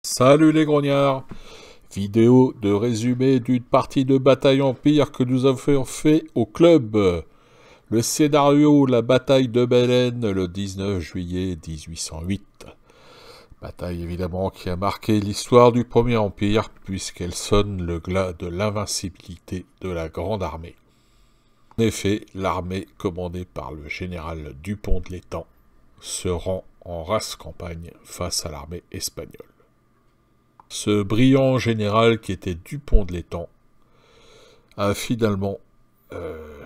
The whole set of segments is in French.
Salut les grognards! Vidéo de résumé d'une partie de bataille empire que nous avons fait au club. Le scénario, la bataille de Belen le 19 juillet 1808. Bataille évidemment qui a marqué l'histoire du premier empire puisqu'elle sonne le glas de l'invincibilité de la grande armée. En effet, l'armée commandée par le général Dupont de l'Étang se rend en race campagne face à l'armée espagnole. Ce brillant général qui était Dupont de l'Étang a finalement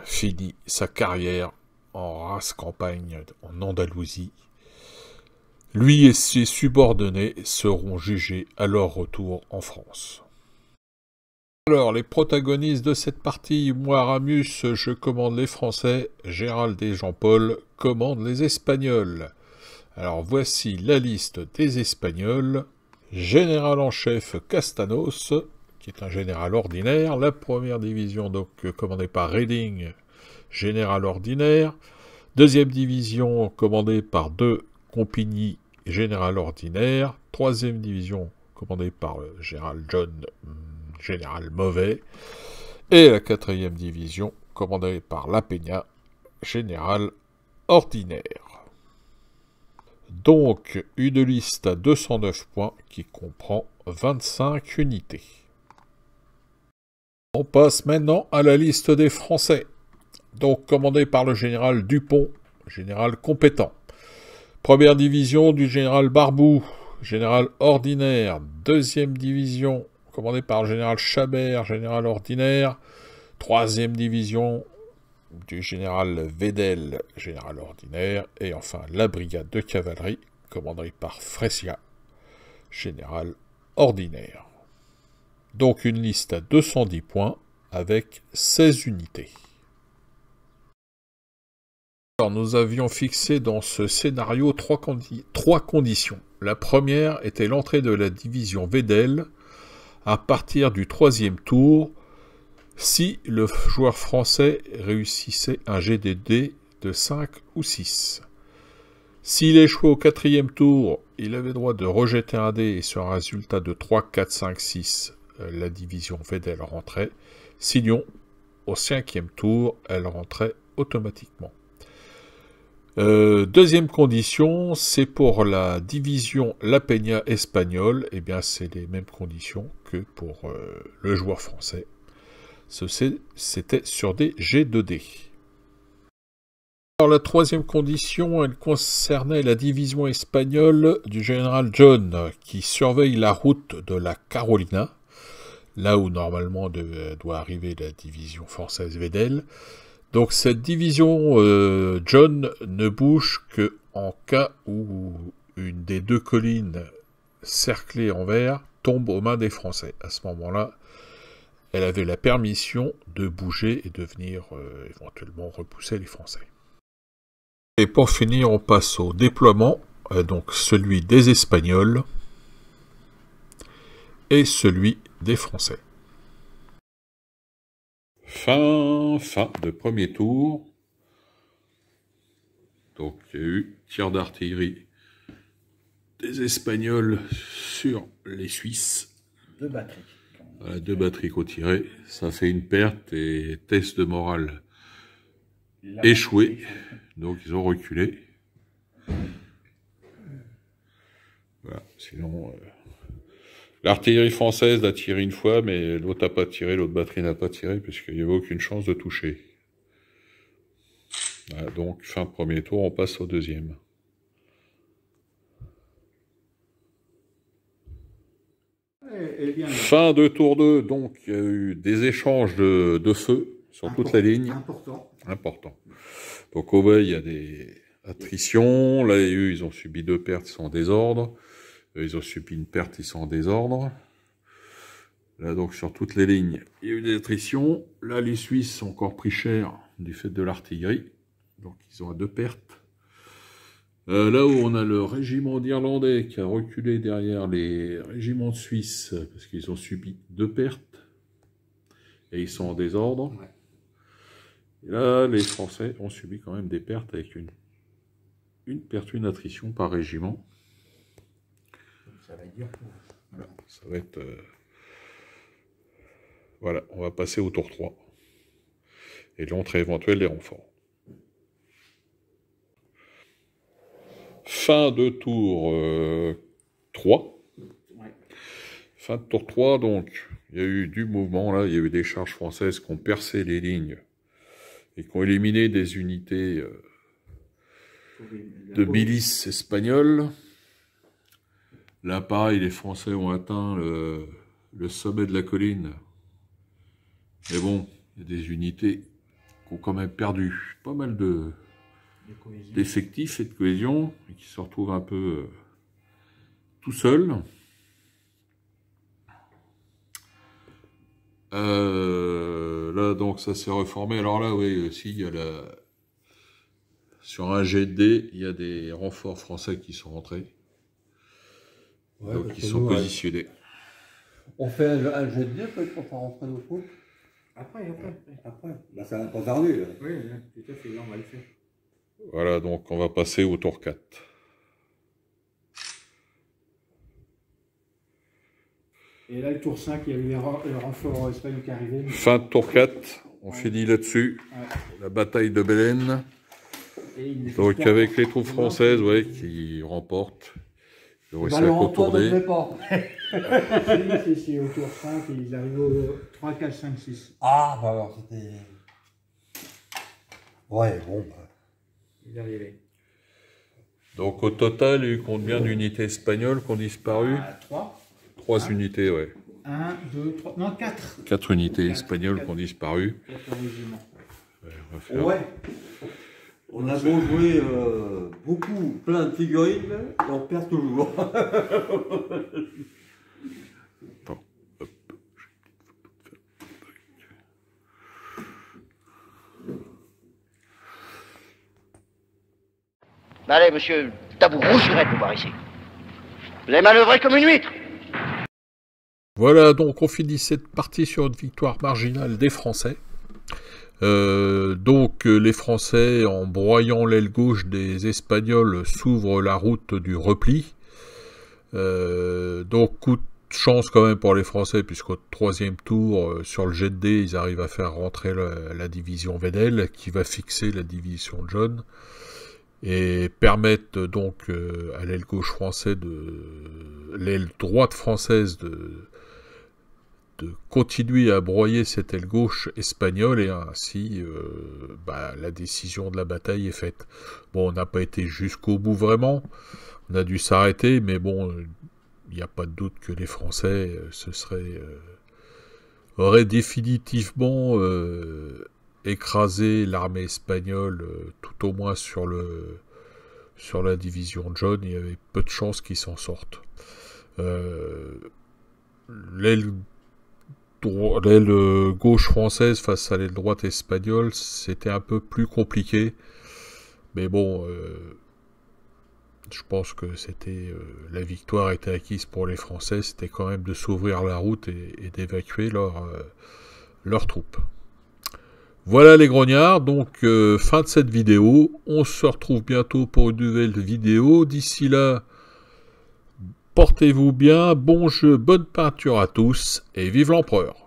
fini sa carrière en race campagne en Andalousie. Lui et ses subordonnés seront jugés à leur retour en France. Alors, les protagonistes de cette partie, moi Aramus, je commande les Français, Gérald et Jean-Paul commandent les Espagnols. Alors voici la liste des Espagnols. Général en chef Castanos, qui est un général ordinaire. La première division, donc commandée par Reding, général ordinaire. Deuxième division, commandée par 2 Compagnies, général ordinaire. Troisième division, commandée par le général John, général mauvais. Et la quatrième division, commandée par La Peña, général ordinaire. Donc, une liste à 209 points qui comprend 25 unités. On passe maintenant à la liste des Français. Donc, commandé par le général Dupont, général compétent. Première division du général Barboux, général ordinaire. Deuxième division, commandée par le général Chabert, général ordinaire. Troisième division du général Vedel, général ordinaire, et enfin la brigade de cavalerie, commandée par Fresia, général ordinaire. Donc une liste à 210 points, avec 16 unités. Alors nous avions fixé dans ce scénario trois conditions. La première était l'entrée de la division Vedel à partir du 3e tour, si le joueur français réussissait un jet de dés de 5 ou 6. S'il échouait au 4e tour, il avait droit de rejeter un dé et sur un résultat de 3, 4, 5, 6, la division Vedel rentrait. Sinon, au 5e tour, elle rentrait automatiquement. Deuxième condition, c'est pour la division La Peña espagnole, et bien c'est les mêmes conditions que pour le joueur français. C'était sur des jets de dés. Alors, la troisième condition, elle concernait la division espagnole du général John, qui surveille la route de la Carolina, là où normalement doit arriver la division française Vedel. Donc cette division John ne bouge qu'en cas où une des 2 collines cerclées en vert tombe aux mains des Français. À ce moment-là, elle avait la permission de bouger et de venir éventuellement repousser les Français. Et pour finir, on passe au déploiement, donc celui des Espagnols et celui des Français. Fin de premier tour. Donc il y a eu tir d'artillerie des Espagnols sur les Suisses. 2 batteries. Voilà, 2 batteries qu'on tirait. Ça fait une perte et test de morale échoué. Donc ils ont reculé. Voilà, sinon... l'artillerie française a tiré une fois, mais l'autre n'a pas tiré, l'autre batterie n'a pas tiré, puisqu'il n'y avait aucune chance de toucher. Voilà, donc, fin de premier tour, on passe au deuxième. Fin de tour 2, donc, il y a eu des échanges de feu sur toute la ligne. Important. Donc, au bas, il y a des attritions. Là, eux, ils ont subi 2 pertes, ils sont en désordre. Ils ont subi une perte, ils sont en désordre. Là, donc, sur toutes les lignes, il y a eu des attritions. Là, les Suisses ont encore pris cher du fait de l'artillerie. Donc, ils ont à 2 pertes. Là où on a le régiment d'Irlandais qui a reculé derrière les régiments de Suisse, parce qu'ils ont subi 2 pertes. Et ils sont en désordre. Ouais. Et là, les Français ont subi quand même des pertes avec une attrition par régiment. Ça va être dur. Voilà, ça va être... Voilà, on va passer au tour 3. Et l'entrée éventuelle des renforts. Fin de tour 3. Ouais. Fin de tour 3, donc, il y a eu du mouvement, là, il y a eu des charges françaises qui ont percé les lignes et qui ont éliminé des unités de milices espagnoles. Là, pareil, les Français ont atteint le sommet de la colline. Mais bon, il y a des unités qui ont quand même perdu pas mal d'effectifs et de cohésion, et qui se retrouvent un peu tout seuls. Là, donc, ça s'est reformé. Alors là, oui, aussi, il y a sur un jet de dés, il y a des renforts français qui sont rentrés. Ouais, donc, ils sont positionnés. On fait un jet de dés peut-être pour faire rentrer nos troupes. Après. Bah, ça n'a pas tardé, là. Oui, tout à fait, là, on va le faire. Voilà, donc on va passer au tour 4. Et là, le tour 5, il y a eu le renfort espagnol qui est arrivé. Fin de tour 4, on finit là-dessus. Ouais. La bataille de Belen. Donc avec les troupes françaises, ouais, qui remportent. Ils ont réussi à contourner. C'est au tour 5, et ils arrivent au 3, 4, 5, 6. Ah, bah alors c'était... Ouais, bon, bah... Il est arrivé. Donc au total, il y a eu combien d'unités espagnoles qui ont disparu? 3. 3 unités, ouais. 1, 2, 3, non 4. 4 unités espagnoles qui ont disparu. 4 régiments. Ouais, on va faire... Ouais. On a beau jouer beaucoup, plein de figurines, et on perd toujours. Attends, hop. Allez, monsieur, tabou, rougirez de nous voir ici. Vous avez manœuvré comme une huître. Voilà, donc on finit cette partie sur une victoire marginale des Français. Les Français, en broyant l'aile gauche des Espagnols, s'ouvrent la route du repli. Donc coup de chance quand même pour les Français, puisqu'au troisième tour, sur le jet de dés, ils arrivent à faire rentrer la division Wedel, qui va fixer la division John, et permettent donc à l'aile gauche française, l'aile droite française de continuer à broyer cette aile gauche espagnole, et ainsi la décision de la bataille est faite. Bon, on n'a pas été jusqu'au bout vraiment, on a dû s'arrêter, mais bon, il n'y a pas de doute que les Français auraient définitivement écrasé l'armée espagnole, tout au moins sur la division John. Il y avait peu de chances qu'ils s'en sortent. L'aile gauche française face à l'aile droite espagnole, c'était un peu plus compliqué. Mais bon, je pense que la victoire était acquise pour les Français. C'était quand même de s'ouvrir la route et d'évacuer leurs troupes. Voilà les grognards, donc fin de cette vidéo. On se retrouve bientôt pour une nouvelle vidéo. D'ici là, portez-vous bien, bon jeu, bonne peinture à tous, et vive l'empereur!